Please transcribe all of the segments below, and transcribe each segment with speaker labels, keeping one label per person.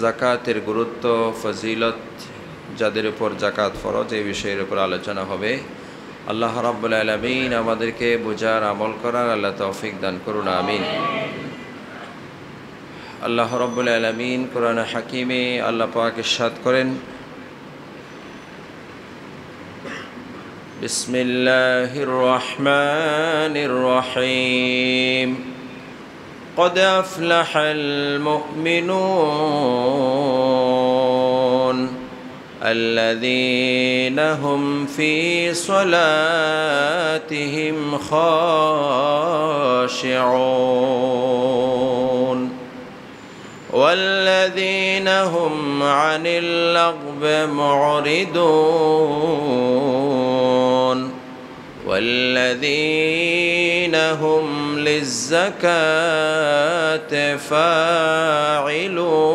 Speaker 1: জাকাতের গুরুত্ব ফজিলত, যাদের উপর জাকাত ফরজ, এই বিষয়ের উপর আলোচনা হবে। আল্লাহ রাব্বুল আলামিন আমাদেরকে বোঝার আমল করার আল্লাহ তৌফিক দান করুন, আমিন। আল্লাহ রাব্বুল আলামিন কোরআন হাকিমে আল্লাহ পাক ইরশাদ করেন, বিসমিল্লাহির রহমানির রহিম, قد أفلح المؤمنون الذين هم في صلاتهم خاشعون والذين هم عن اللغو معرضون والذين هم للزكاة فاعلون।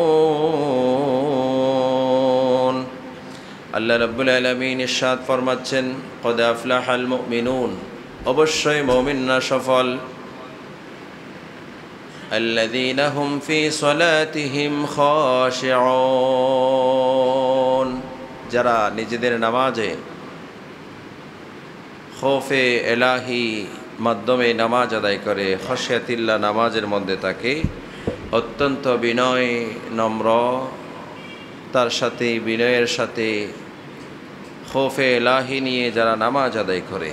Speaker 1: আল্লাহ রাব্বুল আলামিন ইরশাদ ফরমাচ্ছেন, قد أفلح المؤمنون, অবশ্যই মুমিনরা সফল। الذين هم في صلاتهم خاشعون, যারা নিজেদের নামাজে খৌফে এলাহি মাধ্যমে নামাজ আদায় করে, খশিয়াতিল্লাহ নামাজের মধ্যে থাকে, অত্যন্ত বিনয় নম্র তার সাথে বিনয়ের সাথে খৌফে এলাহি নিয়ে যারা নামাজ আদায় করে।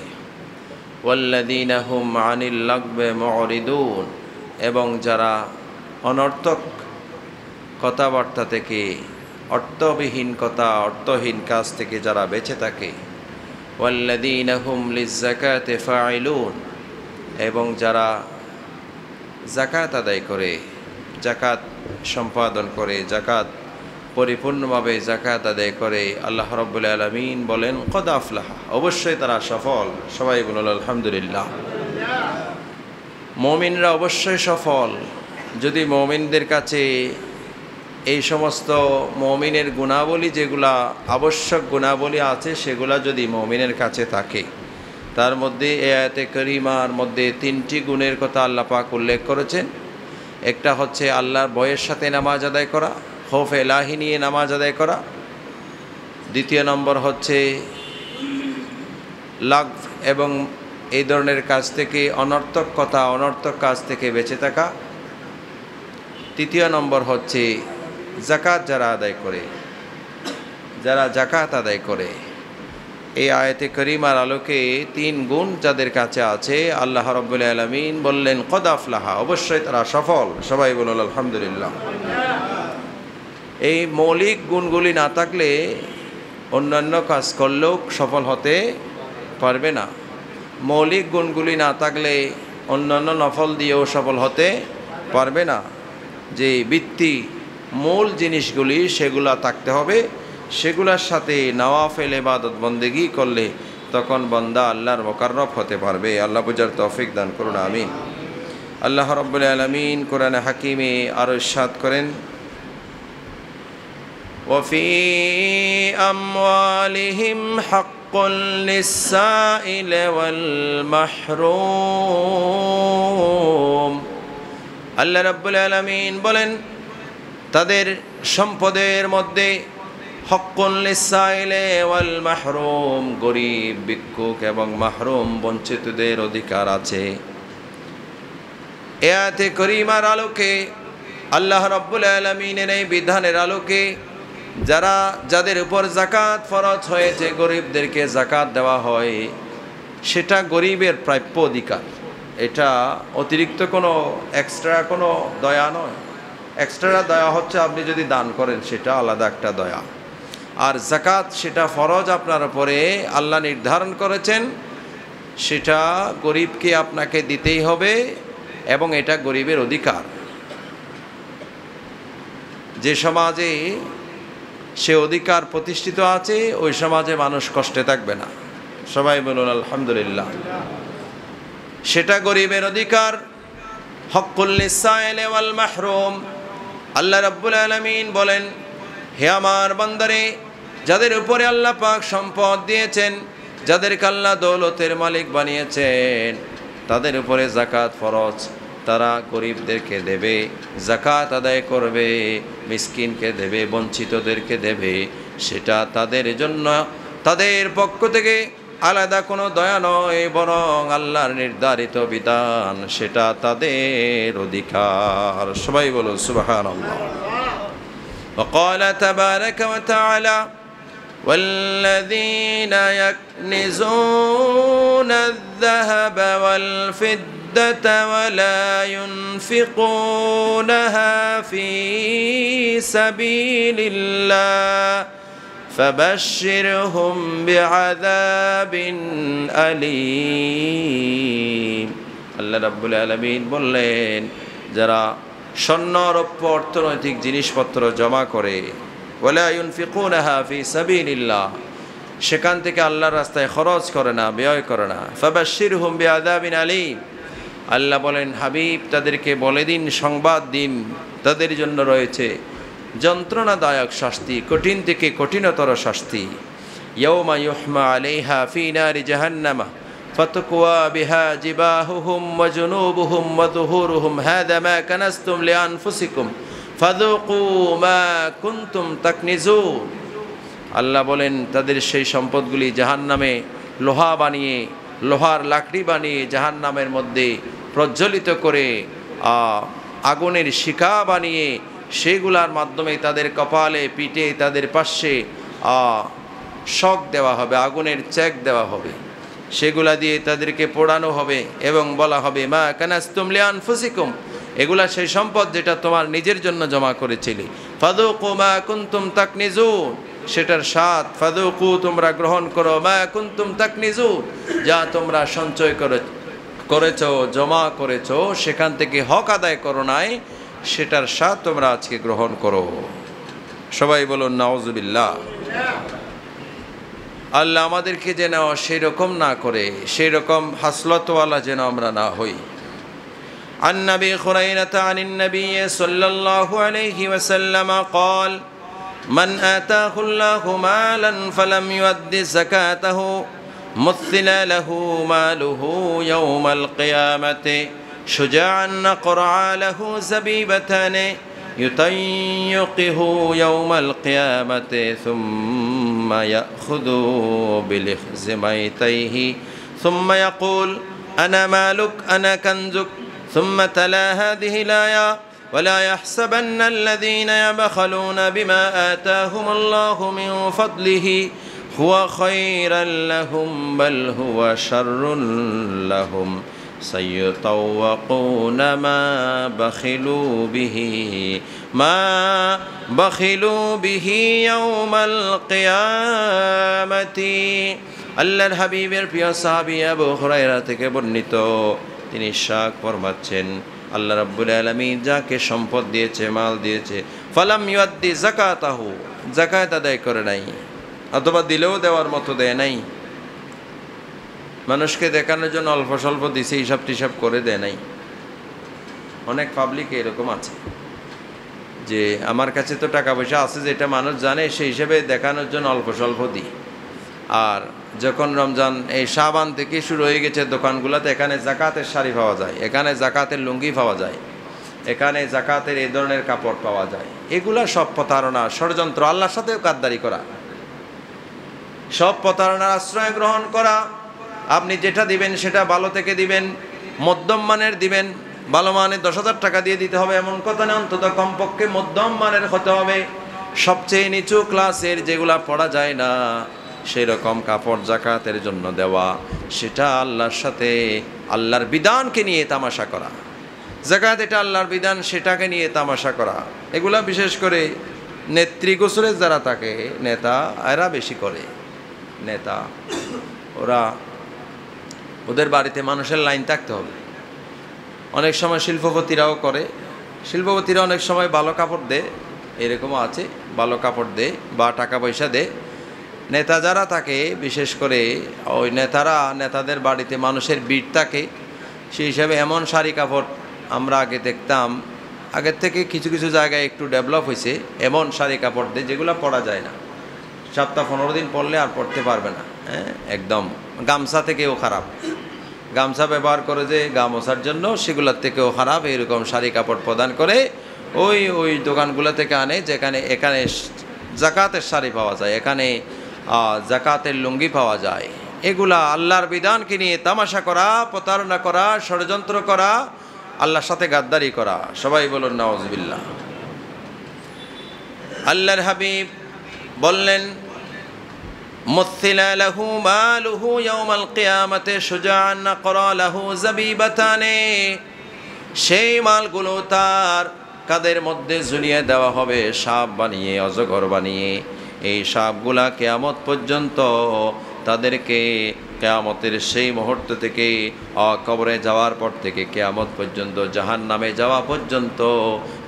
Speaker 1: ওয়াল্লাযীনা হুম আনিল লাগবে মুরিদুন, এবং যারা অনর্থক কথাবার্তা থেকে, অর্থবিহীন কথা, অর্থহীন কাজ থেকে যারা বেঁচে থাকে। ওয়াল্লাযীনা হুম লিয-যাকাতি ফাইলুন, এবং যারা যাকাত আদায় করে, যাকাত সম্পাদন করে, যাকাত পরিপূর্ণভাবে যাকাত আদায় করে। আল্লাহ রাব্বুল আলামিন বলেন, কদ আফলাহা, অবশ্যই তারা সফল। সবাই বলুন আলহামদুলিল্লাহ। মুমিনরা অবশ্যই সফল যদি মুমিনদের কাছে এই সমস্ত মুমিনের গুণাবলী, যেগুলা আবশ্যক গুণাবলী আছে, সেগুলা যদি মুমিনের কাছে থাকে। তার মধ্যে এই আয়াতে কারিমার মধ্যে তিনটি গুণের কথা আল্লাহ পাক উল্লেখ করেছেন। একটা হচ্ছে আল্লাহর ভয়ের সাথে নামাজ আদায় করা, খৌফ এলাহি নিয়ে নামাজ আদায় করা। দ্বিতীয় নম্বর হচ্ছে লাগভ এবং এই ধরনের কাজ থেকে, অনর্থক কথা, অনর্থক কাজ থেকে বেঁচে থাকা। তৃতীয় নম্বর হচ্ছে যাকাত যারা আদায় করে, যারা যাকাত আদায় করে। এই আয়াতে করিমার আলোকে তিন গুণ যাদের কাছে আছে, আল্লাহ রাব্বুল আলামিন বললেন, কদ আফলাহা, অবশ্যই তারা সফল। সবাই বলুন আলহামদুলিল্লাহ। এই মৌলিক গুণগুলি না থাকলে অন্যান্য কাজ করলেও সফল হতে পারবে না। মৌলিক গুণগুলি না থাকলে অন্যান্য নফল দিয়েও সফল হতে পারবে না। যে ভিত্তি মূল জিনিসগুলি সেগুলা থাকতে হবে, সেগুলোর সাথে নওয়াফিল ইবাদত বন্দেগী করলে তখন বান্দা আল্লাহর মুকাররব হতে পারবে। আল্লাহ বুঝার তৌফিক দান করুন, আমিন। আল্লাহ রাব্বুল আলামিন কোরআনে হাকিমে আরো ইরশাদ করেন, ওয়াফি আমওয়ালিহিম হাক্কুন লিস-সাইল ওয়াল মাহরুম। আল্লাহ রাব্বুল আলামিন বলেন, তাদের সম্পদের মধ্যে হক্কুন লিস-সাইল ওয়াল মাহরুম, গরিব, ভিক্ষুক এবং মাহরুম বঞ্চিতদের অধিকার আছে। এই আয়াতে কারিমার আলোকে, আল্লাহ রাব্বুল আলামিনের এই বিধানের আলোকে যাদের উপর যাকাত ফরজ হয়েছে, গরিবদেরকে যাকাত দেওয়া হয়, সেটা গরিবের প্রাপ্য অধিকার। এটা অতিরিক্ত কোনো এক্সট্রা কোনো দয়া নয়। এক্সট্রা দয়া হচ্ছে আপনি যদি দান করেন, সেটা আলাদা একটা দয়া। আর যাকাত সেটা ফরজ আপনার উপরে, আল্লাহ নির্ধারণ করেছেন, সেটা গরিবকে আপনাকে দিতেই হবে এবং এটা গরিবের অধিকার। যে সমাজে সে অধিকার প্রতিষ্ঠিত আছে, ওই সমাজে মানুষ কষ্টে থাকবে না। সবাই বলুন আলহামদুলিল্লাহ। সেটা গরিবের অধিকার, হক্কুল লিস-সাইল ওয়াল মাহরুম। আল্লাহ রাব্বুল আলামিন বলেন, হে আমার বান্দারে, যাদের উপরে আল্লাহ পাক সম্পদ দিয়েছেন, যাদেরকে আল্লাহ দৌলতের মালিক বানিয়েছেন, তাদের উপরে যাকাত ফরজ। তারা গরিবদেরকে দেবে, যাকাত আদায় করবে, মিসকিনকে দেবে, বঞ্চিতদেরকে দেবে। সেটা তাদের জন্য তাদের পক্ষ থেকে আলাদা কোনো দয়া নয়, বরং আল্লাহর নির্ধারিত বিধান, সেটা তাদের অধিকার। সবাই বলো সুবহানাল্লাহ। وقال تبارك وتعالى والذين يكنزون الذهب والفضة ولا ينفقونها في سبيل الله فبشرهم بعذاب أليم। আল্লাহ রাব্বুল আলামিন বললেন, যারা স্বর্ণ রৌপ্য অর্থনৈতিক জিনিসপত্র জমা করে, ওয়ালা ইউনফিকুনাহা ফি সাবিলিল্লাহ, সেখান থেকে আল্লাহর রাস্তায় খরচ করে না, ব্যয় করে না, ফাবাশশিরহুম বিআযাবিন আলীম, আল্লাহ বলেন হাবিব তাদেরকে বলে দিন, সংবাদ দিন, তাদের জন্য রয়েছে যন্ত্রণাদায়ক শাস্তি, কঠিন থেকে কঠিনতর শাস্তি। ইয়াউমা ইউহমা আলাইহা ফি নারি জাহান্নামা ফাতুকওয়া বিহা জিবাহুহুম ওয়া জুনুবুহুম ওয়া যুহুরুহুম হাযা মা কানাসতুম লিআনফুসিকুম ফাযুকু মা কুনতুম তাকনিজুন। আল্লাহ বলেন তাদের সেই সম্পদগুলি জাহান্নামে লোহা বানিয়ে, লোহার লাকড়ি বানিয়ে জাহান্নামের মধ্যে প্রজ্বলিত করে আগুনের শিখা বানিয়ে সেগুলার মাধ্যমে তাদের কপালে, পিঠে, তাদের পাশে শক দেওয়া হবে, আগুনের চেক দেওয়া হবে, সেগুলা দিয়ে তাদেরকে পোড়ানো হবে এবং বলা হবে মা কানাসতুম লিআনফুসিকুম, এগুলা সেই সম্পদ যেটা তোমার নিজের জন্য জমা করেছিলে। ফাযুকু মা কুনতুম তাকনিজুন, সেটার স্বাদ ফাযুকু, তোমরা গ্রহণ করো, মা কুনতুম তাকনিজুন, যা তোমরা সঞ্চয় করেছো, জমা করেছো, সেখান থেকে হক আদায় করো নাই, সেটার স্বাদ তোমরা আজকে গ্রহণ করো। সবাই বলুন নাউজুবিল্লাহ। আল্লাহ আমাদেরকে যেন সেই রকম না করে, সেই রকম হাসলতওয়ালা যেন আমরা না হই। عن أبي هريرة عن النبي صلى الله عليه وسلم قال من آتاه الله مالا فلم يؤد زكاته مثل له ماله يوم القيامة شجاعا نقرع له زبيبتان يطيقه يوم القيامة ثم يأخذ بلخزميتيه ثم يقول أنا مالك أنا كنزك ثم تلا هذه الآية ولا يحسبن الذين يبخلون بما آتاهم الله من فضله هو خيرا لهم بل هو شر لهم سيطوقون ما بخلوا به يوم القيامة। আল্লাহর হাবিবের প্রিয় সাহাবী আবু হুরায়রা থেকে বর্ণিত, তিনি ইরশাদ ফরমাচ্ছেন, আল্লাহ রাব্বুল আলামিন যাকে সম্পদ দিয়েছে, মাল দিয়েছে, ফালাম ইউদ্দি যাকাতাহু, যাকাত আদায় করে নাই, অথবা দিলেও দেওয়ার মতো দেয় নাই, মানুষকে দেখানোর জন্য অল্প স্বল্প দিছে, হিসাব টিসাব করে দেয় নাই। অনেক পাবলিক এরকম আছে যে আমার কাছে তো টাকা পয়সা আছে, যেটা মানুষ জানে, সেই হিসেবে দেখানোর জন্য অল্প স্বল্প দিই। আর যখন রমজান, এই শাবান থেকে শুরু হয়ে গেছে, দোকানগুলোতে এখানে জাকাতের শাড়ি পাওয়া যায়, এখানে জাকাতের লুঙ্গি পাওয়া যায়, এখানে জাকাতের এই ধরনের কাপড় পাওয়া যায়। এগুলা সব প্রতারণা, ষড়যন্ত্র, আল্লাহর সাথেও গাদ্দারি করা, সব প্রতারণার আশ্রয় গ্রহণ করা। আপনি যেটা দিবেন সেটা ভালো থেকে দিবেন, মধ্যম মানের দিবেন। ভালো মানের 10,000 টাকা দিয়ে দিতে হবে এমন কথা না, অন্তত কমপক্ষে মধ্যম মানের হতে হবে। সবচেয়ে নিচু ক্লাসের যেগুলা পড়া যায় না সেই রকম কাপড় জাকাতের জন্য দেওয়া, সেটা আল্লাহর সাথে, আল্লাহর বিধানকে নিয়ে তামাশা করা। জাকাত এটা আল্লাহর বিধান, সেটাকে নিয়ে তামাশা করা। এগুলা বিশেষ করে নেত্রী গোসরের যারা থাকে, নেতা, এরা বেশি করে। নেতা ওদের বাড়িতে মানুষের লাইন থাকতে হবে। অনেক সময় শিল্পপতিরাও করে, শিল্পপতিরা অনেক সময় ভালো কাপড় দেয়, এরকমও আছে, ভালো কাপড় দেয় বা টাকা পয়সা দেয়। নেতা যারা থাকে, বিশেষ করে ওই নেতাদের বাড়িতে মানুষের ভিড় থাকে, সেই হিসাবে এমন শাড়ি কাপড় আমরা আগে দেখতাম, আগের থেকে কিছু কিছু জায়গায় একটু ডেভেলপ হয়েছে, এমন শাড়ি কাপড় দেয় যেগুলো পরা যায় না, সপ্তাহ 15 দিন পরলে আর পরতে পারবে না। হ্যাঁ, একদম গামছা থেকেও খারাপ, গামছা ব্যবহার করে যে গা মোছার জন্য, সেগুলোর থেকেও খারাপ। এরকম শাড়ি কাপড় প্রদান করে ওই দোকানগুলো থেকে আনে, যেখানে এখানে জাকাতের শাড়ি পাওয়া যায়, এখানে জাকাতের লুঙ্গি পাওয়া যায়। এগুলা আল্লাহর বিধানকে নিয়ে তামাশা করা, প্রতারণা করা, ষড়যন্ত্র করা, আল্লাহর সাথে গাদ্দারি করা। সবাই বলুন নাউজুবিল্লাহ। আল্লাহর হাবিব বললেন, মুথিলা লাহু মালুহু ইয়াউমাল কিয়ামাতে শুজাআন নাকরা লাহু যাবিবাতানে, সেই মালগুলো তার কাদের মধ্যে ঝুলিয়ে দেওয়া হবে সাপ বানিয়ে, অজগর বানিয়ে। এই সাপগুলা কিয়ামত পর্যন্ত তাদেরকে, কিয়ামতের সেই মুহূর্ত থেকে, কবরে যাওয়ার পর থেকে কিয়ামত পর্যন্ত, জাহান্নামে যাওয়া পর্যন্ত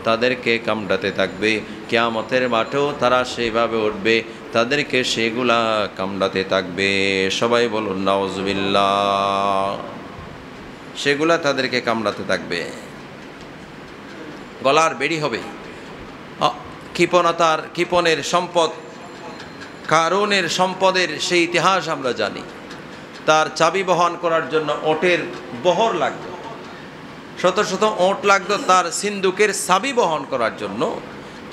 Speaker 1: তাদেরকে কামড়াতে থাকবে। কিয়ামতের মাঠেও তারা সেইভাবে উঠবে, তাদেরকে সেগুলা কামড়াতে থাকবে। সবাই বলুন নাউজুবিল্লাহ। সেগুলা তাদেরকে কামড়াতে থাকবে। গলার বেড়ি হবে। কৃপণের সম্পদ, কারুনের সম্পদের সেই ইতিহাস আমরা জানি। তার চাবি বহন করার জন্য ওটের বহর লাগতো, শত শত ওট লাগতো তার সিন্দুকের চাবি বহন করার জন্য।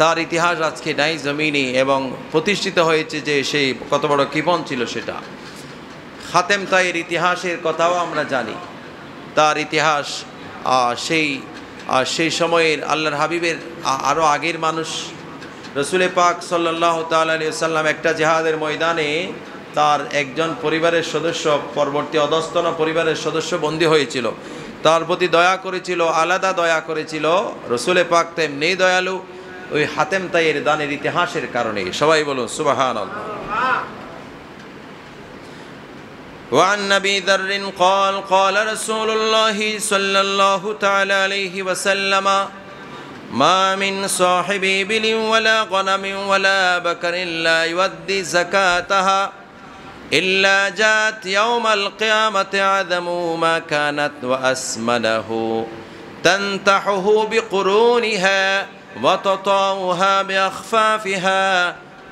Speaker 1: তার ইতিহাস আজকে নাই জমিনে, এবং প্রতিষ্ঠিত হয়েছে যে সেই কত বড় কৃপণ ছিল সেটা। খাতেম তাইয়ের ইতিহাসের কথাও আমরা জানি। তার ইতিহাস সেই সময়ের আল্লাহর হাবিবের আরও আগের মানুষ, রসুল পাক সাল্লাল্লাহু তাআলা আলাইহি ওয়াসাল্লাম একটা জিহাদের ময়দানে তার একজন পরিবারের সদস্য, পরবর্তী অধস্তন পরিবারের সদস্য বন্দী হয়েছিল। তার প্রতি দয়া করেছিল, আলাদা দয়া করেছিল। রসুল পাক তেমনি দয়ালু, ওই হাতেম তাইয়ের দানের ইতিহাসের কারণে। সবাই বলুন সুবহানাল্লাহ। وعن أبي ذر قال قال رسول الله صلى الله تعالى عليه وسلم ما من صاحب إبل ولا غنم ولا بكر لا يؤدي زكاتها إلا جاءت يوم القيامة عدم ما كانت وأسمنه تنتحه بقرونها وتطاوها بأخفافها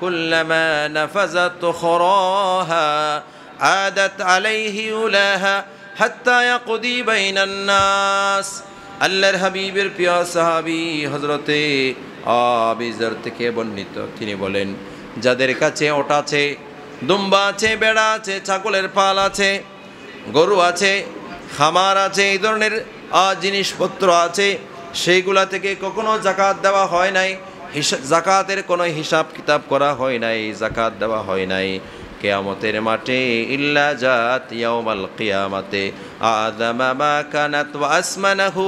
Speaker 1: كلما نفذت أخراها عادت عليه أولاها حتى يقضي بين الناس। আল্লাহর হাবিবের প্রিয় সাহাবী হযরতে আবু যর থেকে বর্ণিত, তিনি বলেন, যাদের কাছে ওট আছে, দুম্বা আছে, বেড়া আছে, ছাগলের পাল আছে, গরু আছে, খামার আছে, এই ধরনের জিনিসপত্র আছে, সেইগুলা থেকে কখনো জাকাত দেওয়া হয় নাই। জাকাতের কোনো হিসাব কিতাব করা হয় নাই, জাকাত দেওয়া হয় নাই। কিয়ামতের মাঠে ইল্লা জাত ইয়াউমাল কিয়ামাতে আদামা মা কানাত ওয়া আসমানাহু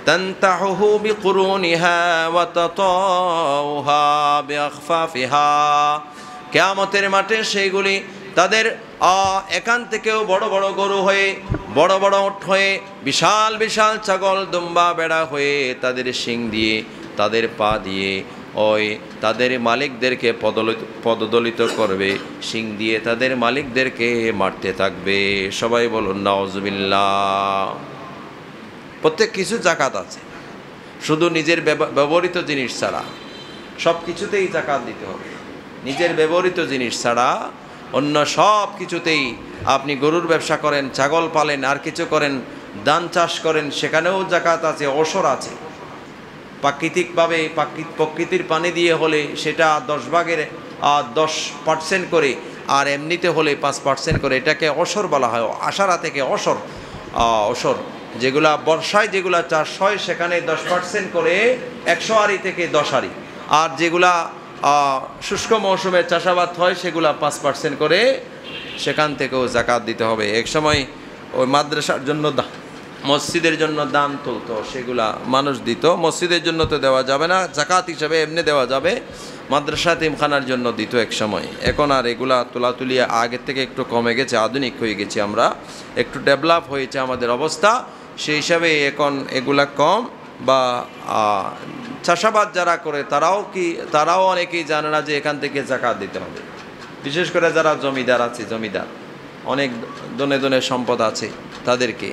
Speaker 1: তানতাহুহু বিকুরুনিহা ওয়া তাতাউহা বিআখফাফিহা। কিয়ামতের মাঠে সেইগুলি তাদের এখান থেকেও বড় বড় গরু হয়ে, বড় বড় উট হয়ে, বিশাল বিশাল ছাগল, দুম্বা, বেড়া হয়ে তাদের শিং দিয়ে, তাদের পা দিয়ে ওই তাদের মালিকদেরকে পদদলিত করবে, শিং দিয়ে তাদের মালিকদেরকে মারতে থাকবে। সবাই বলুন নাউজুবিল্লাহ। প্রত্যেক কিছু জাকাত আছে, শুধু নিজের ব্যবহৃত জিনিস ছাড়া। সব কিছুতেই জাকাত দিতে হবে। নিজের ব্যবহৃত জিনিস ছাড়া অন্য সব কিছুতেই, আপনি গরুর ব্যবসা করেন, ছাগল পালেন, আর কিছু করেন, ধান চাষ করেন, সেখানেও জাকাত আছে, ওসর আছে। প্রাকৃতিকভাবে প্রকৃতির পানি দিয়ে হলে সেটা 10% করে, আর এমনিতে হলে 5% করে, এটাকে ওসর বলা হয়। আশারা থেকে ওসর, যেগুলা বর্ষায় যেগুলা চাষ হয় সেখানে 10% করে, 100 আরি থেকে 10 আরি, আর যেগুলা শুষ্ক মৌসুমে চাষাবাদ হয় সেগুলা 5% করে, সেখান থেকেও জাকাত দিতে হবে। এক সময় ওই মাদ্রাসার জন্য, মসজিদের জন্য দান তুলতো, সেগুলা মানুষ দিত। মসজিদের জন্য তো দেওয়া যাবে না, জাকাত হিসাবে এমনি দেওয়া যাবে। মাদ্রাসা তিমখানার জন্য দিত এক সময়। এখন আর এগুলা তোলাতুলি আগের থেকে একটু কমে গেছে, আধুনিক হয়ে গেছি আমরা, একটু ডেভেলপ হয়েছে আমাদের অবস্থা, সেই হিসাবে এখন এগুলা কম। বা চাষাবাদ যারা করে তারাও অনেকেই জানে না যে এখান থেকে জাকাত দিতে হবে। বিশেষ করে যারা জমিদার আছে, জমিদার অনেক দনে দনে সম্পদ আছে, তাদেরকে,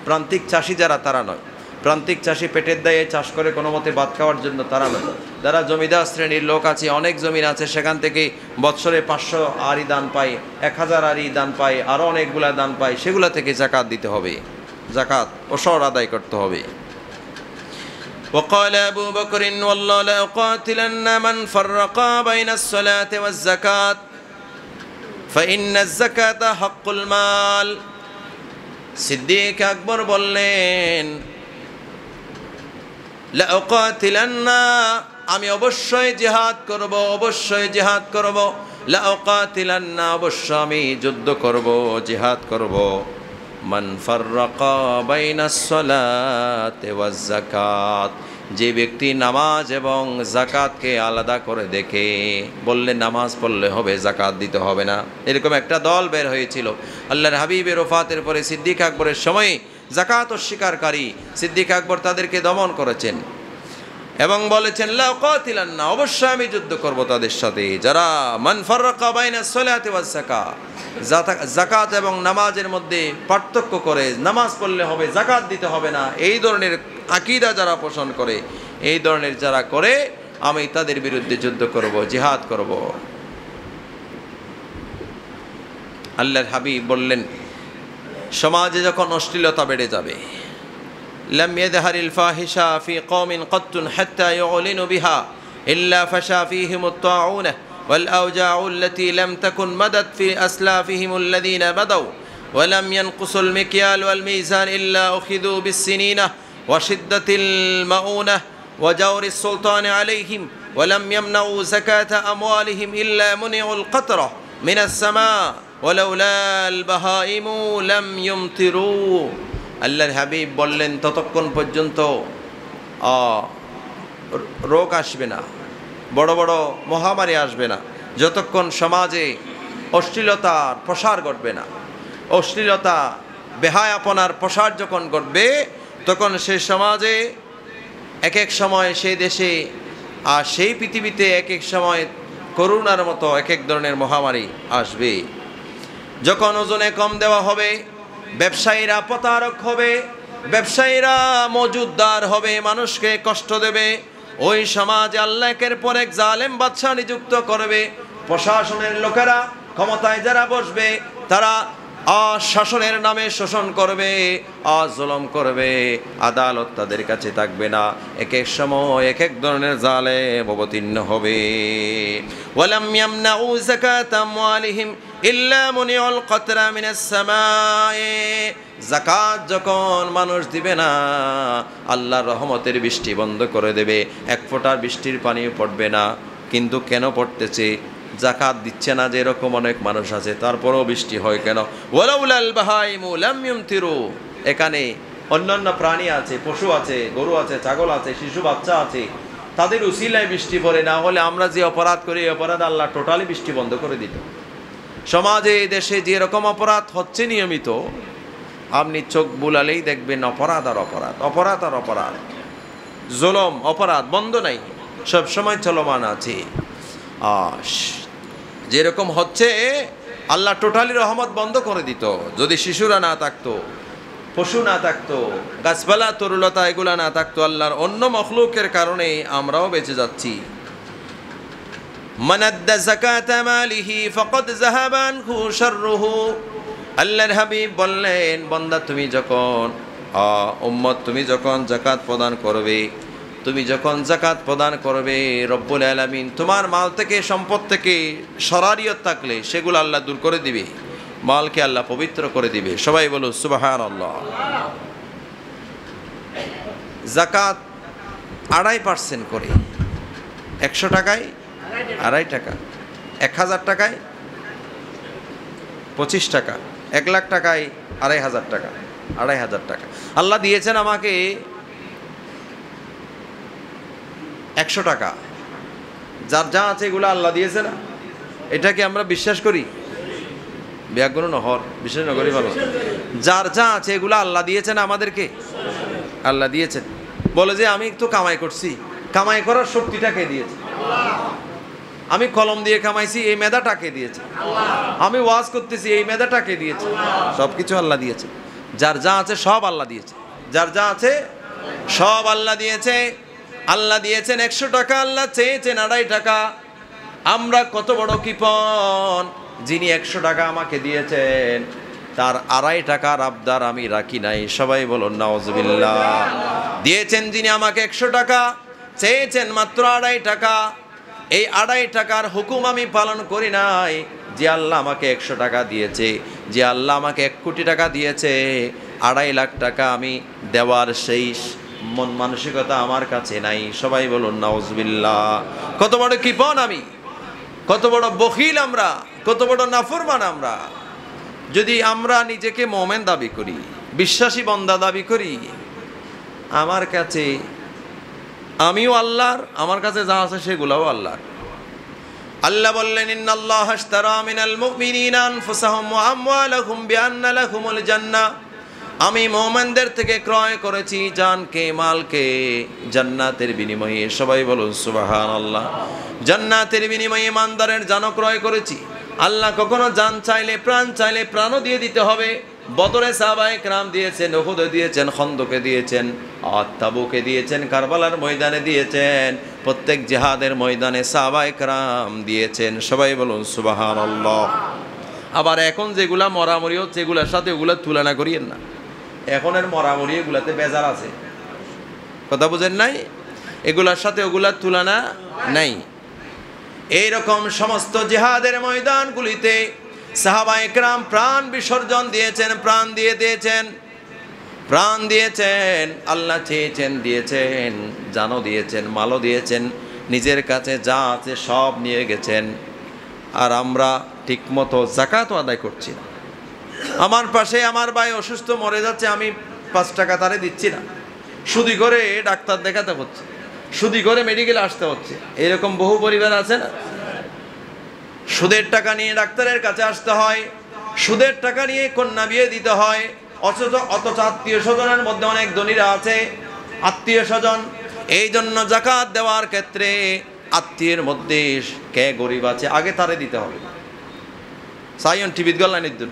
Speaker 1: প্রান্তিক চাষি যারা, তারা নয়। প্রান্তিক চাষি পেটের দায়ে চাষ করে কোনো মতে ভাত খাওয়ার জন্য তারা না, যারা জমিদার শ্রেণীর লোক আছে, অনেক জমিন আছে, সেখান থেকে বৎসরে 500 আরি দান পায়, 1000 আরি দান পায়, আরও অনেকগুলা দান পায়, সেগুলা থেকে জাকাত দিতে হবে, জাকাত ওসর আদায় করতে হবে। وقال أبو بكر والله لأقاتلن من فرق بين الصلاة والزكاة فإن الزكاة حق المال। সিদ্দিক আকবর বললেন লাউকাতিলান্না, আমি অবশ্যই জিহাদ করব, অবশ্যই জিহাদ করব, লাউকাতিলান্না, অবশ্য আমি যুদ্ধ করব, জিহাদ করব, মান ফাররাকা বাইনাস সালাতি ওয়াজ যাকাত, যে ব্যক্তি নামাজ এবং যাকাতকে আলাদা করে দেখে, বললে নামাজ পড়লে হবে, যাকাত দিতে হবে না, এরকম একটা দল বের হয়েছিল। আল্লাহর হাবিবের ওফাতের পরে সিদ্দিক আকবরের সময় যাকাত অস্বীকারী সিদ্দিক আকবর তাদেরকে দমন করেছেন এবং বলেছেন লাউকাতিলান্না, অবশ্যই আমি যুদ্ধ করব তাদের সাথে, যারা মান ফাররাকা বাইনাস সালাতি ওয়াজ যাকাত, যাকাত এবং নামাজের মধ্যে পার্থক্য করে, নামাজ পড়লে হবে, যাকাত দিতে হবে না, এই ধরনের আকীদা যারা পোষণ করে, এই ধরনের যারা করে, আমি তাদের বিরুদ্ধে যুদ্ধ করব, জিহাদ করব। আল্লাহর হাবিব বললেন সমাজে যখন অশ্লীলতা বেড়ে যাবে, লাম ইয়াযহারিল ফাহিশা ফি কওমিন কাত্তুন হাত্তা ইউলিনু বিহা ইল্লা ফাশা ফীহিমুত তাউনা ওয়াল আওজাউ আল্লাতী লাম তাকুন মাদাত ফি আসলাফিহিম আল্লাযীনা বাদাউ ওয়া লাম ইয়ানকুসুল মিকয়াল ওয়াল মিজান ইল্লা উখিযু বিস-সিনিনা ওয়া শিদ্দাতিল মাউনা ওয়া জাওরিস সুলতানি আলাইহিম ওয়া লাম ইয়ামনাউ যাকাতা আমওয়ালিহিম ইল্লা মুনিউল কাতরা মিনাস সামা ওয়ালাউলাল বাহাইমু লাম ইউমতিরু। আল্লাহর হাবিব বললেন ততক্ষণ পর্যন্ত রোগ আসবে না, বড় বড় মহামারী আসবে না, যতক্ষণ সমাজে অশ্লীলতার প্রসার ঘটবে না। অশ্লীলতা বেহায়াপনার প্রসার যখন ঘটবে, তখন সেই সমাজে এক এক সময় সেই দেশে আর সেই পৃথিবীতে এক এক সময় করোনার মতো এক এক ধরনের মহামারী আসবে। যখন ওজনে কম দেওয়া হবে, ব্যবসায়ীরা প্রতারক হবে, ব্যবসায়ীরা মজুদদার হবে, মানুষকে কষ্ট দেবে, ওই সমাজে আল্লাহ একের পর এক জালেম বাদশা নিযুক্ত করবে। প্রশাসনের লোকেরা, ক্ষমতায় যারা বসবে, তারা শাসনের নামে শোষণ করবে, জুলুম করবে, আদালত তাদের কাছে থাকবে না, এক এক সময় এক এক ধরনের জালেম অবতীর্ণ হবে। ওয়ালাম ইয়ামনাউ যাকাত আমওয়ালিহিম ইল্লা মুনিউল কাতরা মিনাস সামায়ে, যাকাত যখন মানুষ দিবে না, আল্লাহর রহমতের বৃষ্টি বন্ধ করে দেবে, এক ফোঁটা বৃষ্টির পানিও পড়বে না। কিন্তু কেন পড়তেছে? যাকাত দিচ্ছে না, যে এরকম অনেক মানুষ আছে, তারপরেও বৃষ্টি হয় কেন? ওয়ালাউলাল বাহাইমু লাম ইউমতিরু, এখানে অন্যান্য প্রাণী আছে, পশু আছে, গরু আছে, ছাগল আছে, শিশু বাচ্চা আছে, তাদের উসিলায় বৃষ্টি পড়ে, না হলে আমরা যে অপরাধ করি, এই অপরাধ আল্লাহ টোটালি বৃষ্টি বন্ধ করে দিত। সমাজে দেশে যে রকম অপরাধ হচ্ছে নিয়মিত, আপনি চোখ বুলালেই দেখবেন অপরাধ আর অপরাধ, অপরাধ আর অপরাধ, জুলুম, অপরাধ বন্ধ নাই, সবসময় চলমান আছে। যেরকম হচ্ছে, আল্লাহ টোটালি রহমত বন্ধ করে দিত যদি শিশুরা না থাকতো, পশু না থাকতো, গাছপালা তরুলতা এগুলা না থাকতো, আল্লাহর অন্য মখলুকের কারণে আমরাও বেঁচে যাচ্ছি। মান আদ্দা যাকাতা মালিহি ফাকাদ যাহাবা আনহু শাররুহু, আল্লাহর হাবিব বললেন বান্দা তুমি যখন উম্মত তুমি যখন যাকাত প্রদান করবে, তুমি যখন যাকাত প্রদান করবে, রব্বুল আলামিন তোমার মাল থেকে, সম্পদ থেকে শরারিয়ত থাকলে সেগুলো আল্লাহ দূর করে দিবে, মালকে আল্লাহ পবিত্র করে দিবে। সবাই বলো সুবহানাল্লাহ। যাকাত 2.5% করে, 100 টাকায় 2.5 টাকা, 1000 টাকায় 25 টাকা, 1 লাখ টাকায় 2,500 টাকা, 2,500 টাকা। আল্লাহ দিয়েছেন আমাকে 100 টাকা, যার যা আছে এগুলো আল্লাহ দিয়েছে না, এটাকে আমরা বিশ্বাস করি? ব্যাগুণ নহর বিশ্বাস না করি ভালো। যার যা আছে এগুলো আল্লাহ দিয়েছেন আমাদেরকে, আল্লাহ দিয়েছেন। বলে যে আমি তো কামাই করছি, কামাই করার শক্তিটাকে দিয়েছে, আমি কলম দিয়ে কামাইছি, এই মেধাটাকে দিয়েছে, আমি ওয়াজ করতেছি, এই মেধাটাকে দিয়েছে, সব কিছু আল্লাহ দিয়েছে। যার যা আছে সব আল্লাহ দিয়েছে, যার যা আছে সব আল্লাহ দিয়েছে। আল্লাহ দিয়েছেন 100 টাকা, আল্লাহ চেয়েছেন 2.5 টাকা। আমরা কত বড় কৃপণ, যিনি 100 টাকা আমাকে দিয়েছেন তার 2.5 টাকার আবদার আমি রাখি নাই। সবাই বলুন নাউজুবিল্লাহ। দিয়েছেন যিনি আমাকে 100 টাকা, চেয়েছেন মাত্র 2.5 টাকা। এই 2.5 টাকার হুকুম আমি পালন করি নাই। যে আল্লাহ আমাকে 100 টাকা দিয়েছে, যে আল্লাহ আমাকে 1 কোটি টাকা দিয়েছে, 2.5 লাখ টাকা আমি দেওয়ার সেই মন মানসিকতা আমার কাছে নাই। সবাই বলুন নাউজুবিল্লাহ। কত বড় কৃপণ আমি, কত বড় বখিল আমরা, কত বড় নাফরমান আমরা। যদি আমরা নিজেকে মুমিন দাবি করি, বিশ্বাসী বান্দা দাবি করি, আমার কাছে আমিও আল্লাহর, আমার কাছে যা আছে সেগুলোও আল্লাহর। আল্লাহ বললেন ইন্নাল্লাহা আশতারা মিনাল মুমিনিনা আনফুসাহুম ওয়া আমওয়ালাহুম বিআন্না লাহুমুল জান্নাহ। আমি মুমিনদের থেকে ক্রয় করেছি জানকে, মালকে জান্নাতের বিনিময়ে। সবাই বলুন সুবহানাল্লাহ। জান্নাতের বিনিময়ে ইমানদারের জান ক্রয় করেছি। আল্লাহ কখনো জান চাইলে, প্রাণ চাইলে প্রাণও দিয়ে দিতে হবে। বদরে সাহাবায়ে কেরাম দিয়েছেন, উহুদে দিয়েছেন, খন্দকে দিয়েছেন, তাবুকে দিয়েছেন, কারবালার ময়দানে দিয়েছেন, প্রত্যেক জিহাদের ময়দানে সাহাবায়ে কেরাম দিয়েছেন। সবাই বলুন সুবহানাল্লাহ। আবার এখন যেগুলা মরামরি হচ্ছে এগুলোর সাথে ওগুলা তুলনা করিয়েন না। এখনের মরামরি এগুলাতে বেজার আছে, কথা বুঝেন নাই? এগুলার সাথে ওগুলার তুলনা নাই। এইরকম সমস্ত জিহাদের ময়দানগুলিতে সাহাবায়ে কেরাম প্রাণ বিসর্জন দিয়েছেন, প্রাণ দিয়ে দিয়েছেন, প্রাণ দিয়েছেন। আল্লাহ চেয়েছেন দিয়েছেন, জানও দিয়েছেন, মালও দিয়েছেন, নিজের কাছে যা আছে সব নিয়ে গেছেন। আর আমরা ঠিকমতো যাকাতও আদায় করছি না। আমার পাশে আমার ভাই অসুস্থ মরে যাচ্ছে, আমি 5 টাকা তারে দিচ্ছি না। সুদি করে ডাক্তার দেখাতে হচ্ছে, সুদি করে মেডিকেলে আসতে হচ্ছে। এরকম বহু পরিবার আছে না? সুদের টাকা নিয়ে ডাক্তারের কাছে আসতে হয়, সুদের টাকা নিয়ে কন্যা বিয়ে দিতে হয়। অথচ আত্মীয় স্বজনের মধ্যে অনেক ধনীরা আছে, আত্মীয় স্বজন। এই জন্য যাকাত দেওয়ার ক্ষেত্রে আত্মীয়ের মধ্যে কে গরিব আছে আগে তারে দিতে হবে। সাইন টিভিত গল্লা নিদ্দুন,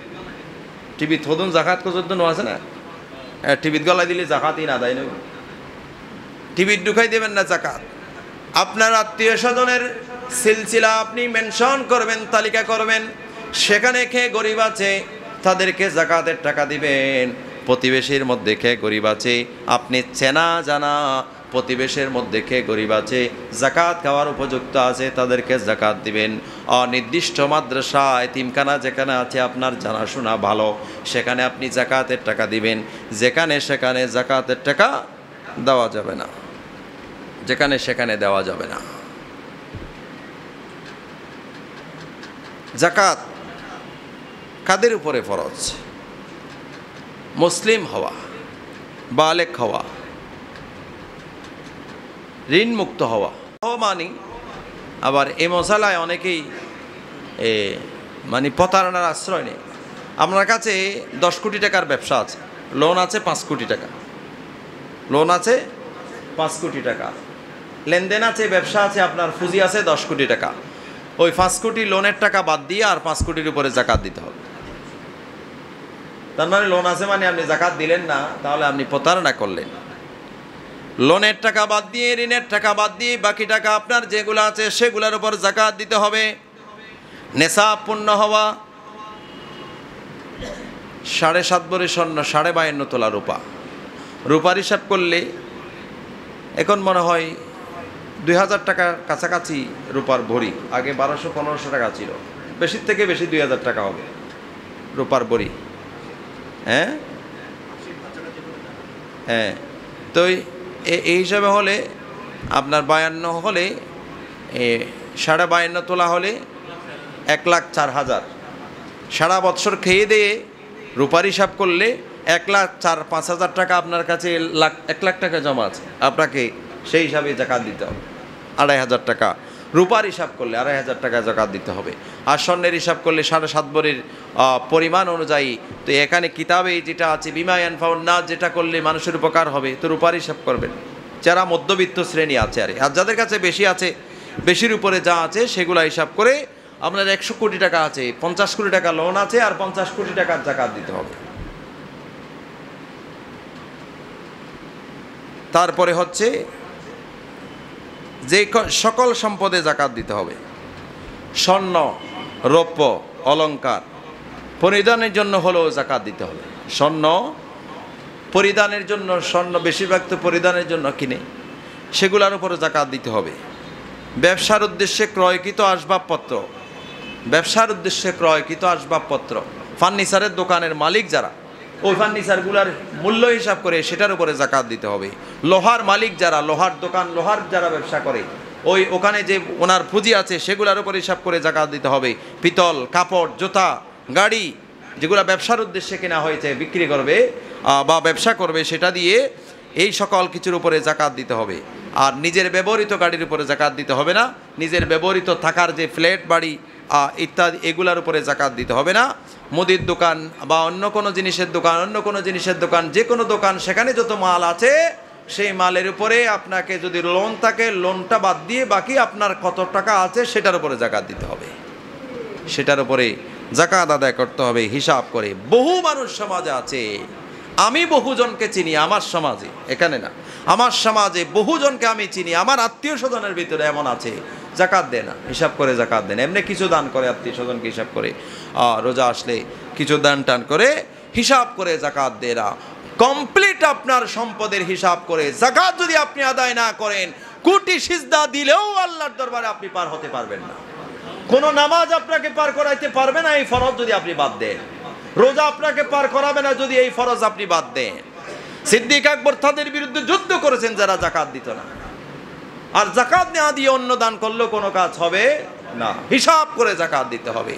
Speaker 1: টিভিত হদুন জাকাত কজুদ্দুন আছে না, টিভিত গল্লা দিলে জাকাতই না দেয় না। টিভিত ঢুকাই দেবেন না জাকাত। আপনার আত্মীয় স্বজনের সিলসিলা আপনি মেনশন করবেন, তালিকা করবেন, সেখানে কে গরিব আছে তাদেরকে যাকাতের টাকা দিবেন। প্রতিবেশীর মধ্যে কে গরিব আছে আপনি চেনা জানা প্রতিবেশের মধ্যে কে গরিব আছে যাকাত খাওয়ার উপযুক্ত আছে তাদেরকে যাকাত দিবেন। অনির্দিষ্ট মাদ্রাসা এতিমখানা যেখানে আছে আপনার জানাশোনা ভালো, সেখানে আপনি যাকাতের টাকা দিবেন। যেখানে সেখানে যাকাতের টাকা দেওয়া যাবে না, যেখানে সেখানে দেওয়া যাবে না। যাকাত কাদের উপরে ফরজ? মুসলিম হওয়া, বালেক হওয়া, ঋণ মুক্ত হওয়া মানি। আবার এই মশালায় অনেকেই মানে প্রতারণার আশ্রয় নেই। আপনার কাছে 10 কোটি টাকার ব্যবসা আছে, লোন আছে 5 কোটি টাকা, লোন আছে 5 কোটি টাকা, লেনদেন আছে, ব্যবসা আছে, আপনার পুঁজি আছে 10 কোটি টাকা। ওই 5 কোটি লোনের টাকা বাদ দিয়ে আর 5 কোটির উপরে যাকাত দিতে হবে। তার মানে লোন আছে মানে আপনি যাকাত দিলেন না, তাহলে আপনি প্রতারণা করলেন। লোনের টাকা বাদ দিয়ে, ঋণের টাকা বাদ দিয়ে বাকি টাকা আপনার যেগুলো আছে সেগুলোর উপর যাকাত দিতে হবে। নেশাব পূর্ণ হওয়া, 7.5 ভরি স্বর্ণ, 52.5 তোলা রূপা। রূপার হিসাব করলে এখন মনে হয় 2000 টাকার কাছাকাছি রূপার ভরি। আগে 1200-1500 টাকা ছিল, বেশির থেকে বেশি 2000 টাকা হবে রূপার ভরি। হ্যাঁ হ্যাঁ, তো এই হিসাবে হলে আপনার 52 হলে 52.5 তোলা হলে 1,04,000। সারা বৎসর খেয়ে দিয়ে রূপার হিসাব করলে 1,04,000-5,000 টাকা আপনার কাছে 1 লাখ টাকা জমা আছে, আপনাকে সেই হিসাবে যাকাত দিতে হবে। 2,500 টাকা রূপার হিসাব করলে 2,500 টাকা যাকাত দিতে হবে। আর স্বর্ণের হিসাব করলে 7.5 ভরির পরিমাণ অনুযায়ী। তো এখানে কিতাবে যেটা আছে বিমা ইয়ানফাউন নাস, যেটা করলে মানুষের উপকার হবে, তো রূপার হিসাব করবেন। যারা মধ্যবিত্ত শ্রেণী আছে আর যাদের কাছে বেশি আছে, বেশির উপরে যা আছে সেগুলো হিসাব করে আপনার 100 কোটি টাকা আছে, 50 কোটি টাকা লোন আছে, আর 50 কোটি টাকার যাকাত দিতে হবে। তারপরে হচ্ছে যে সকল সম্পদে জাকাত দিতে হবে। স্বর্ণ, রৌপ্য, অলংকার পরিধানের জন্য হলেও জাকাত দিতে হবে। স্বর্ণ পরিধানের জন্য, স্বর্ণ বেশিরভাগ তো পরিধানের জন্য কিনে, সেগুলোর উপরে জাকাত দিতে হবে। ব্যবসার উদ্দেশ্যে ক্রয়কৃত আসবাবপত্র, ব্যবসার উদ্দেশ্যে ক্রয়কৃত আসবাবপত্র, ফার্নিচারের দোকানের মালিক যারা, ওই ফার্নিচারগুলোর মূল্য হিসাব করে সেটার উপরে জাকাত দিতে হবে। লোহার মালিক যারা, লোহার দোকান, লোহার যারা ব্যবসা করে, ওখানে যে ওনার পুঁজি আছে সেগুলোর উপর হিসাব করে জাকাত দিতে হবে। পিতল, কাপড়, জুতা, গাড়ি যেগুলো ব্যবসার উদ্দেশ্যে কেনা হয়েছে, বিক্রি করবে বা ব্যবসা করবে, সেটা দিয়ে এই সকল কিছুর উপরে জাকাত দিতে হবে। আর নিজের ব্যবহৃত গাড়ির উপরে জাকাত দিতে হবে না। নিজের ব্যবহৃত থাকার যে ফ্ল্যাট, বাড়ি ইত্যাদি, এগুলার উপরে জাকাত দিতে হবে না। মুদির দোকান বা অন্য কোনো জিনিসের দোকান, যে কোনো দোকান, সেখানে যত মাল আছে সেই মালের উপরে আপনাকে যদি লোন থাকে, লোনটা বাদ দিয়ে বাকি আপনার কত টাকা আছে সেটার উপরে জাকাত দিতে হবে। সেটার উপরে জাকাত আদায় করতে হবে হিসাব করে। বহু মানুষ সমাজে আছে, আমি বহুজনকে চিনি আমার সমাজে, এখানে না, আমার সমাজে বহুজনকে আমি চিনি, আমার আত্মীয় স্বজনের ভিতরে এমন আছে জাকাত দেয় না, হিসাব করে জাকাত দেন। এমনি কিছু দান করে, আত্মীয় স্বজনকে হিসাব করে, রোজা আসলে কিছু দান টান করে হিসাব করে জাকাত দেয় না। কমপ্লিট আপনার সম্পদের হিসাব করে জাকাত যদি আপনি আদায় না করেন, কোটি সিজদা দিলেও আল্লাহর দরবারে আপনি পার হতে পারবেন না। কোন নামাজ আপনাকে পার করাইতে পারবে না এই ফরজ যদি আপনি বাদ দেন। রোজা আপনাকে পার করাবে না যদি এই ফরজ আপনি বাদ দেন। সিদ্দিক আকবর তাদের বিরুদ্ধে যুদ্ধ করেছেন যারা জাকাত দিত না। আর জাকাত না দিয়ে অন্য দান করলেও কোনো কাজ হবে না, হিসাব করে জাকাত দিতে হবে।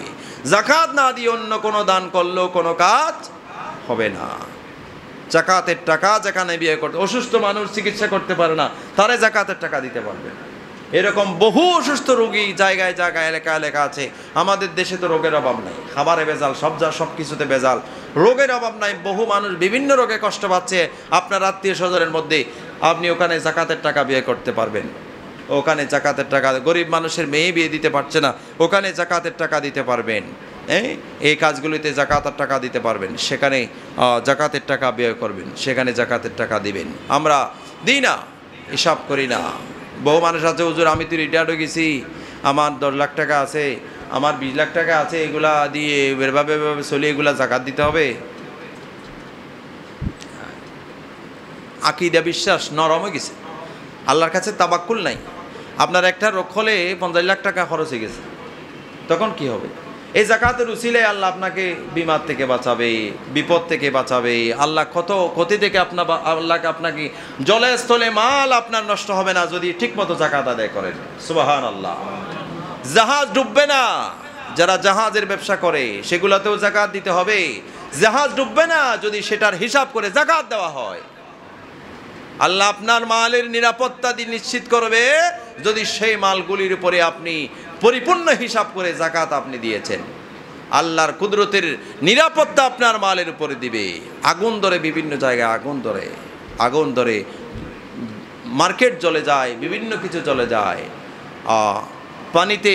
Speaker 1: জাকাত না দিয়ে অন্য কোনো দান করলেও কোনো কাজ হবে না। জাকাতের টাকা যেখানে বিয়ে করতে, অসুস্থ মানুষ চিকিৎসা করতে পারে না, তারা জাকাতের টাকা দিতে পারবে। এরকম বহু অসুস্থ রোগী জায়গায় জায়গায়, এলাকা এলাকা আছে। আমাদের দেশে তো রোগের অভাব নাই, খাবারে ভেজাল, সব কিছুতে ভেজাল, রোগের অভাব নাই। বহু মানুষ বিভিন্ন রোগে কষ্ট পাচ্ছে। আপনার আত্মীয় স্বজনের মধ্যে আপনি ওখানে জাকাতের টাকা বিয়ে করতে পারবেন, ওখানে জাকাতের টাকা, গরিব মানুষের মেয়ে বিয়ে দিতে পারছে না, ওখানে জাকাতের টাকা দিতে পারবেন। এই কাজগুলিতে জাকাতের টাকা দিতে পারবেন, সেখানে জাকাতের টাকা ব্যয় করবেন, সেখানে জাকাতের টাকা দিবেন। আমরা দিই না, হিসাব করি না। বহু মানুষ আছে, হুজুর আমি তো রিটায়ার্ড হয়ে গেছি, আমার 10 লাখ টাকা আছে, আমার 20 লাখ টাকা আছে, এগুলা দিয়ে এভাবে চলে, এগুলা জাকাত দিতে হবে। আকীদা বিশ্বাস নরম হয়ে গেছে, আল্লাহর কাছে তাবাক্কুল নাই। আপনার একটা রোগ হলে 50 লাখ টাকা খরচ হয়ে গেছে, তখন কি হবে? এই জাকাতের উসিলায় আল্লাহ আপনাকে বিমার থেকে বাঁচাবে, বিপদ থেকে বাঁচাবে। আল্লাহ কত ক্ষতি থেকে আল্লাহকে আপনাকে জলে স্থলে মাল আপনার নষ্ট হবে না যদি ঠিকমতো জাকাত আদায় করেন। সুবহানাল্লাহ। জাহাজ ডুববে না, যারা জাহাজের ব্যবসা করে সেগুলোতেও জাকাত দিতে হবে। জাহাজ ডুববে না যদি সেটার হিসাব করে জাকাত দেওয়া হয়। আল্লাহ আপনার মালের নিরাপত্তা নিশ্চিত করবে যদি সেই মালগুলির উপরে আপনি পরিপূর্ণ হিসাব করে জাকাত আপনি দিয়েছেন। আল্লাহর কুদরতের নিরাপত্তা আপনার মালের উপরে দিবে। আগুন ধরে বিভিন্ন জায়গায়, আগুন ধরে মার্কেট জ্বলে যায়, বিভিন্ন কিছু জ্বলে যায়, পানিতে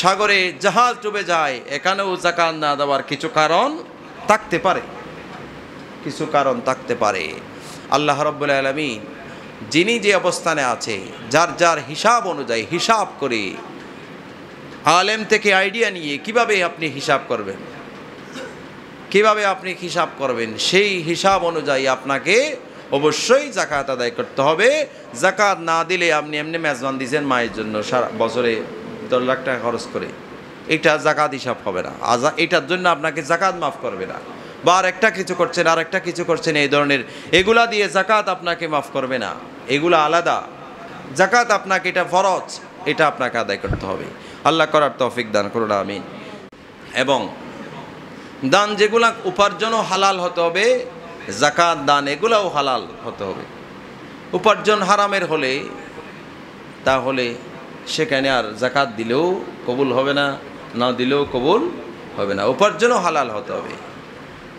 Speaker 1: সাগরে জাহাজ ডুবে যায়। এখানেও জাকাত না দেওয়ার কিছু কারণ থাকতে পারে। আল্লাহ রাব্বুল আলামিন যিনি যে অবস্থানে আছে, যার যার হিসাব অনুযায়ী হিসাব করে, আলেম থেকে আইডিয়া নিয়ে কিভাবে আপনি হিসাব করবেন, সেই হিসাব অনুযায়ী আপনাকে অবশ্যই জাকাত আদায় করতে হবে। জাকাত না দিলে আপনি এমনি মেজবান দিয়েছেন মায়ের জন্য সারা বছরে 10 লাখ টাকা খরচ করে, এটা জাকাত হিসাব হবে না। এটার জন্য আপনাকে জাকাত মাফ করবে না। বা আরেকটা কিছু করছেন এই ধরনের, এগুলা দিয়ে জাকাত আপনাকে মাফ করবে না। এগুলা আলাদা জাকাত, আপনাকে এটা ফরজ, এটা আপনাকে আদায় করতে হবে। আল্লাহ করার তৌফিক দান করুন, আমিন। এবং দান যেগুলা উপার্জনও হালাল হতে হবে, জাকাত দান এগুলাও হালাল হতে হবে। উপার্জন হারামের হলে তাহলে সেখানে আর জাকাত দিলেও কবুল হবে না, না দিলেও কবুল হবে না। উপার্জনও হালাল হতে হবে।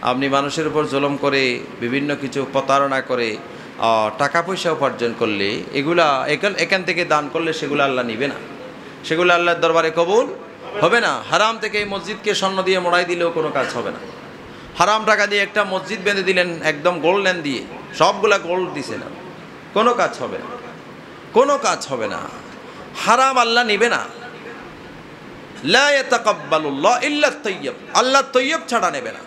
Speaker 1: আপনি মানুষের উপর জুলুম করে, বিভিন্ন কিছু প্রতারণা করে টাকা পয়সা উপার্জন করলে, এখান থেকে দান করলে সেগুলো আল্লাহ নিবে না, সেগুলো আল্লাহর দরবারে কবুল হবে না। হারাম থেকে এই মসজিদকে স্বর্ণ দিয়ে মোড়াই দিলেও কোনো কাজ হবে না। হারাম টাকা দিয়ে একটা মসজিদ বেঁধে দিলেন, একদম গোল্ডেন দিয়ে, সবগুলা গোল্ড দিছে না, কোনো কাজ হবে না, কোনো কাজ হবে না। হারাম আল্লাহ নিবে না। লা ইয়াতাকাব্বালুল্লাহ ইল্লা তাইয়্যিব, আল্লাহ তৈয়ব ছাড়া নেবে না।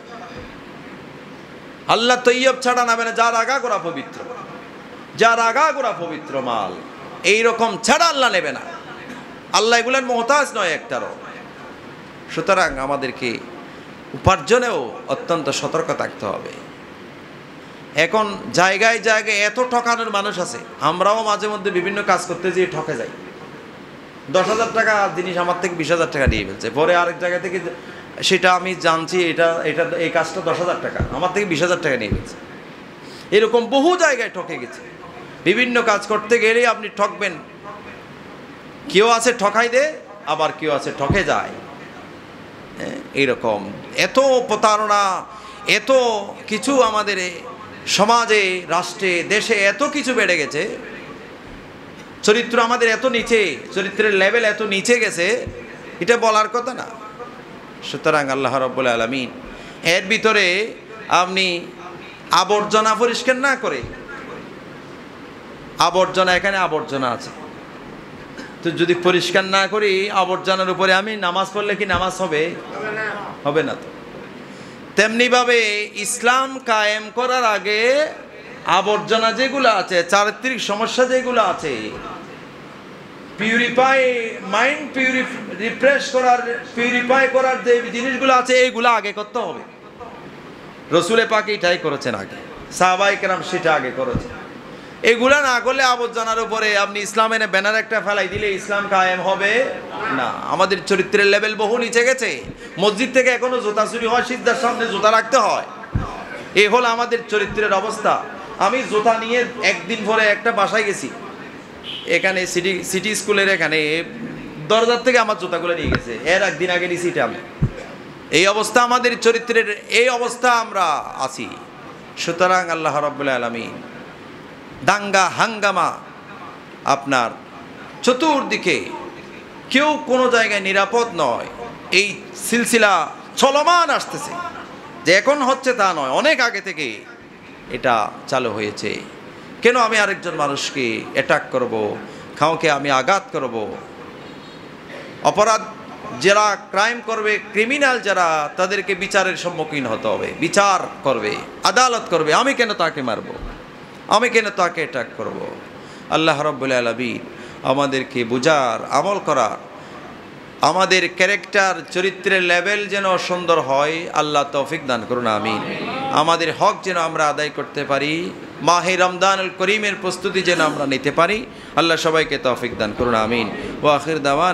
Speaker 1: আল্লাহ তৈয়ব ছাড়া নেবে না। যার আগাগোড়া পবিত্র, যার আগাগোড়া পবিত্র মাল, এইরকম ছাড়া আল্লাহ নেবে না। আল্লাহ এগুলোর মোহতাজ নয় একটারও। সুতরাং আমাদেরকে উপার্জনেও অত্যন্ত সতর্ক থাকতে হবে। এখন জায়গায় জায়গায় এত ঠকানোর মানুষ আছে, আমরাও মাঝে মধ্যে বিভিন্ন কাজ করতে যেয়ে ঠকে যাই। 10,000 টাকা জিনিস আমার থেকে 20,000 টাকা নিয়ে ফেলছে, পরে আরেক জায়গা থেকে সেটা আমি জানছি এটা এই কাজটা 10,000 টাকা, আমার থেকে 20,000 টাকা নিয়ে ফেলছে। এরকম বহু জায়গায় ঠকে গেছে। বিভিন্ন কাজ করতে গেলেই আপনি ঠকবেন। কেউ আছে ঠকাই দে, আবার কেউ আছে ঠকে যায়। এইরকম এত প্রতারণা, এত কিছু আমাদের সমাজে, রাষ্ট্রে, দেশে এত কিছু বেড়ে গেছে। চরিত্র আমাদের এত নিচে, চরিত্রের লেভেল এত নিচে গেছে, এটা বলার কথা না। সুতরাং আল্লাহ রাব্বুল আলামিন এর ভিতরে আপনি আবর্জনা পরিষ্কার না করে, আবর্জনা এখানে আবর্জনা আছে, তো যদি পরিষ্কার না করি আবর্জনার উপরে আমি নামাজ পড়লে কি নামাজ হবে? হবে না। তো তেমনিভাবে ইসলাম কায়েম করার আগে আবর্জনা যেগুলো আছে, চারিত্রিক সমস্যা যেগুলো আছে, পিউরিফাই করার যে জিনিসগুলো আছে, এইগুলো আগে করতে হবে। রসুলে পাক এটাই করেছেন আগে, সাহাবায়ে কেরাম সেটা আগে করেছে। এগুলা না করলে আবর্জনার উপরে আপনি ইসলাম এনে ব্যানার একটা ফেলাই দিলে ইসলাম কায়েম হবে না। আমাদের চরিত্রের লেভেল বহু নিচে গেছে। মসজিদ থেকে এখনো জুতা চুরি হয়, সিজদার সামনে জুতা রাখতে হয়। এই হলো আমাদের চরিত্রের অবস্থা। আমি জুতা নিয়ে একদিন পরে একটা বাসায় গেছি, এখানে সিটি স্কুলের এখানে দরজার থেকে আমার জুতাগুলো নিয়ে গেছে, এর একদিন আগে নিয়েছি এটা আমি। এই অবস্থা আমাদের চরিত্রের, এই অবস্থা আমরা আছি। সুতরাং আল্লাহ রাব্বুল আলামিন দাঙ্গা হাঙ্গামা, আপনার চতুর্দিকে কেউ কোনো জায়গায় নিরাপদ নয়, এই সিলসিলা চলমান আসতেছে। যে এখন হচ্ছে তা নয়, অনেক আগে থেকে এটা চালু হয়েছে। কেন আমি আরেকজন মানুষকে অ্যাটাক করব, কাউকে আমি আঘাত করব? অপরাধ যারা ক্রাইম করবে, ক্রিমিনাল যারা, তাদেরকে বিচারের সম্মুখীন হতে হবে, বিচার করবে, আদালত করবে। আমি কেন তাকে মারব? আমি কেন তাকে অ্যাটাক করব? আল্লাহ রাব্বুল আলামিন আমাদেরকে বুঝার, আমল করার, আমাদের ক্যারেক্টার, চরিত্রের লেভেল যেন সুন্দর হয়, আল্লাহ তৌফিক দান করুন, আমিন। আমাদের হক যেন আমরা আদায় করতে পারি, মাহে রমজানুল করিমের প্রস্তুতি যেন আমরা নিতে পারি, আল্লাহ সবাইকে তৌফিক দান করুন, আমিন। ওয়া আখির দাওয়ানা।